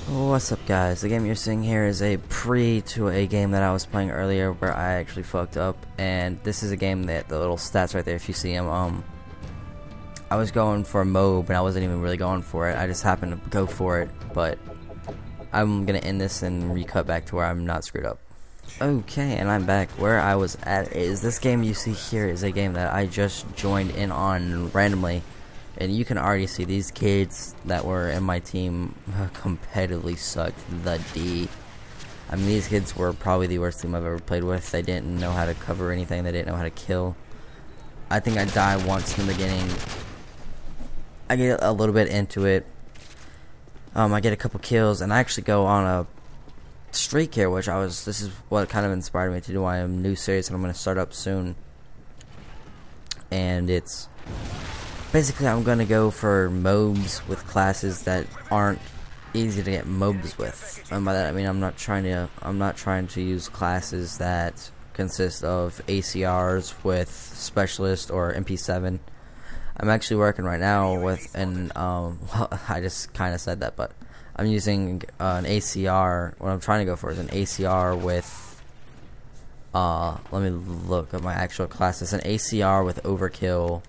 What's up, guys? The game you're seeing here is a pre to a game that I was playing earlier where I actually fucked up, and this is a game that the little stats right there, if you see them, I was going for a M.O.A.B and I wasn't even really going for it. I just happened to go for it, but I'm gonna end this and recut back to where I'm not screwed up. Okay, and I'm back. Where I was at is this game you see here is a game that I just joined in on randomly. And you can already see these kids that were in my team competitively sucked the D. I mean, these kids were probably the worst team I've ever played with. They didn't know how to cover anything. They didn't know how to kill. I think I died once in the beginning. I get a little bit into it. I get a couple kills, and I actually go on a streak here, which this is what kind of inspired me to do. I am new series, and I'm going to start up soon. And it's basically, I'm gonna go for M.O.A.Bs with classes that aren't easy to get M.O.A.Bs with. And by that I mean I'm not trying to use classes that consist of ACRs with specialist or MP7. I'm actually working right now with an well, I just kind of said that, but I'm using an ACR. What I'm trying to go for is an ACR with let me look at my actual class. It's an ACR with overkill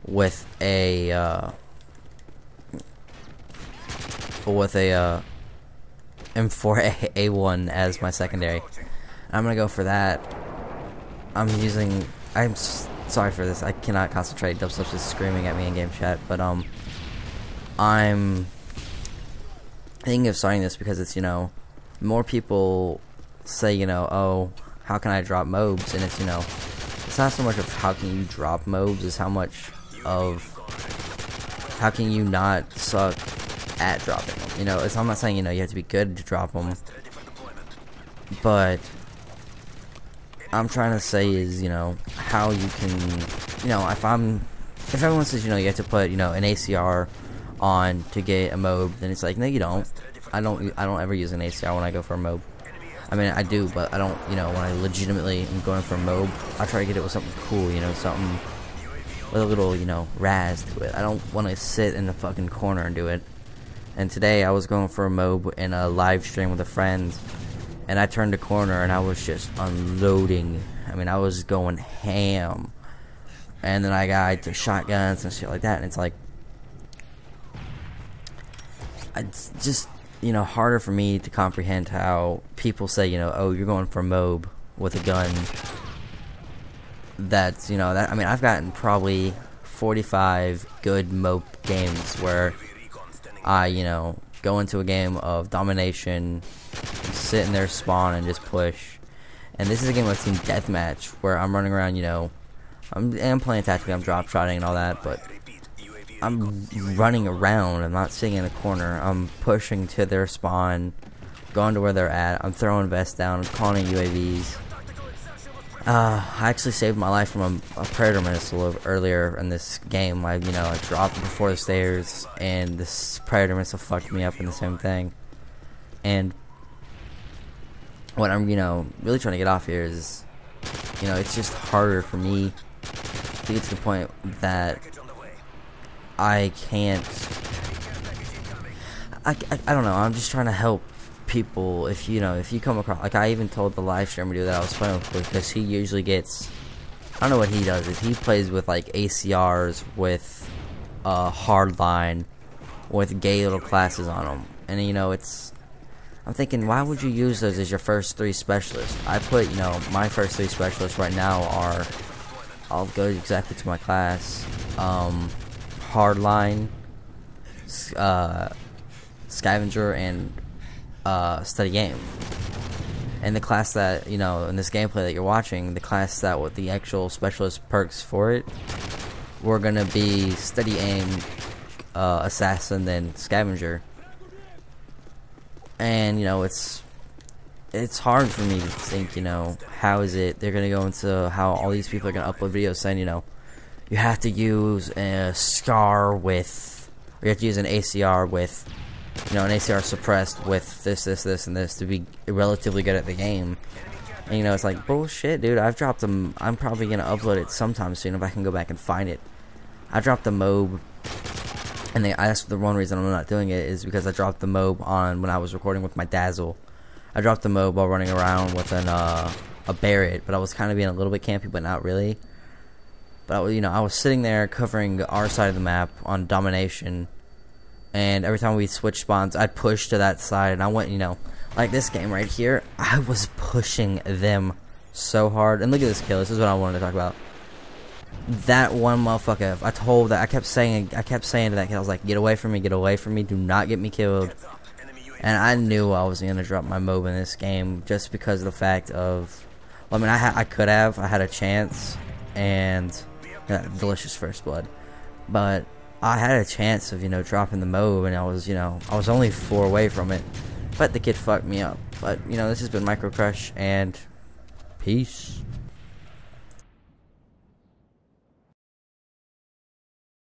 with a M4A1 as my secondary. I'm gonna go for that. I'm sorry for this. I cannot concentrate. Dubstep's just screaming at me in game chat, but I'm thinking of starting this because it's, more people say, oh, how can I drop M.O.A.Bs, and it's, it's not so much of how can you drop M.O.A.Bs as how much of how can you not suck at dropping them. I'm not saying you have to be good to drop them, but I'm trying to say is how you can if everyone says you have to put an ACR on to get a M.O.A.B, then it's like, no, you don't. I don't ever use an ACR when I go for a M.O.A.B. I mean, I do, but I don't, when I legitimately am going for a M.O.A.B, I try to get it with something cool, something with a little, raz to it. I don't want to sit in the fucking corner and do it. And today, I was going for a M.O.A.B in a live stream with a friend, and I turned the corner, and I was just unloading. I mean, I was going ham. And then I got to shotguns and shit like that, and it's like, it's just harder for me to comprehend how people say, oh, you're going for M.O.A.B with a gun. That's, that, I mean, I've gotten probably 45 good M.O.A.B games where I, go into a game of domination, sit in their spawn and just push. And this is a game of team deathmatch where I'm running around, I'm playing tactically, I'm drop shotting and all that, but I'm running around. I'm not sitting in a corner. I'm pushing to their spawn, going to where they're at. I'm throwing vests down. I'm calling UAVs. I actually saved my life from a predator missile earlier in this game. I dropped before the stairs, and this predator missile fucked me up in the same thing. And what I'm really trying to get off here is, it's just harder for me to get to the point that I can't. I don't know. I'm just trying to help people. If you come across, like, I even told the live streamer dude that I was playing with, because he usually gets, I don't know what he does, is he plays with like ACRs with hardline with gay little classes on them, and I'm thinking, why would you use those as your first 3 specialists? I put my first 3 specialists right now are, I'll go exactly to my class, hardline, scavenger, and study game. And the class that in this gameplay that you're watching, the class that with the actual specialist perks for it, we're gonna be study aim, assassin, then scavenger. And it's hard for me to think, how is it they're gonna go into how all these people are gonna upload videos saying, you have to use a SCAR with, or you have to use an ACR with, an ACR suppressed with this, and this to be relatively good at the game. And it's like, bullshit, dude. I've dropped them. I'm probably gonna upload it sometime soon if I can go back and find it. I dropped the M.O.A.B And that's the one reason I'm not doing it is because I dropped the M.O.A.B on when I was recording with my Dazzle. I dropped the M.O.A.B while running around with a Barrett, but I was kind of being a little bit campy, but not really. But I was sitting there covering our side of the map on domination, and every time we switched spawns, I'd push to that side, and I went, like this game right here, I was pushing them so hard. And look at this kill. This is what I wanted to talk about. That one motherfucker. I kept saying to that kid, I was like, get away from me, do not get me killed. And I knew I was gonna drop my M.O.A.B in this game just because of the fact of, well, I mean, I had a chance, and delicious first blood, but I had a chance of dropping the M.O.A.B, and I was only 4 away from it, but the kid fucked me up. But this has been Micro Crush, and peace.